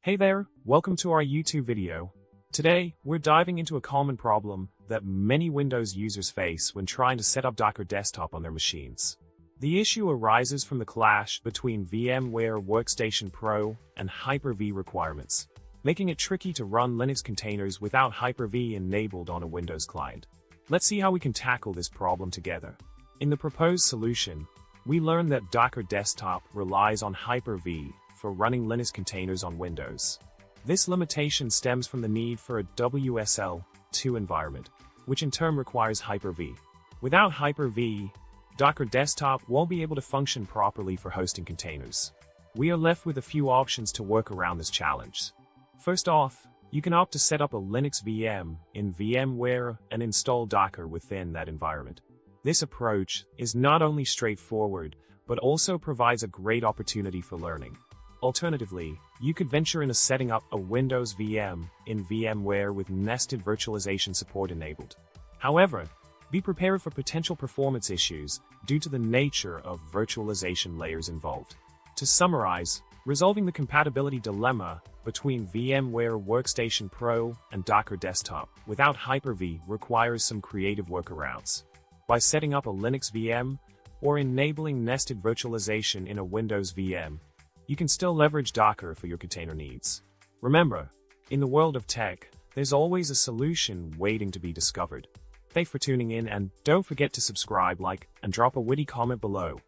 Hey there, welcome to our YouTube video. Today, we're diving into a common problem that many Windows users face when trying to set up Docker Desktop on their machines. The issue arises from the clash between VMware Workstation Pro and Hyper-V requirements, making it tricky to run Linux containers without Hyper-V enabled on a Windows client. Let's see how we can tackle this problem together. In the proposed solution, we learned that Docker Desktop relies on Hyper-V for running Linux containers on Windows. This limitation stems from the need for a WSL 2 environment, which in turn requires Hyper-V. Without Hyper-V, Docker Desktop won't be able to function properly for hosting containers. We are left with a few options to work around this challenge. First off, you can opt to set up a Linux VM in VMware and install Docker within that environment. This approach is not only straightforward, but also provides a great opportunity for learning. Alternatively, you could venture into setting up a Windows VM in VMware with nested virtualization support enabled. However, be prepared for potential performance issues due to the nature of virtualization layers involved. To summarize, resolving the compatibility dilemma between VMware Workstation Pro and Docker Desktop without Hyper-V requires some creative workarounds. By setting up a Linux VM or enabling nested virtualization in a Windows VM, you can still leverage Docker for your container needs. Remember, in the world of tech, there's always a solution waiting to be discovered. Thanks for tuning in, and don't forget to subscribe, like, and drop a witty comment below.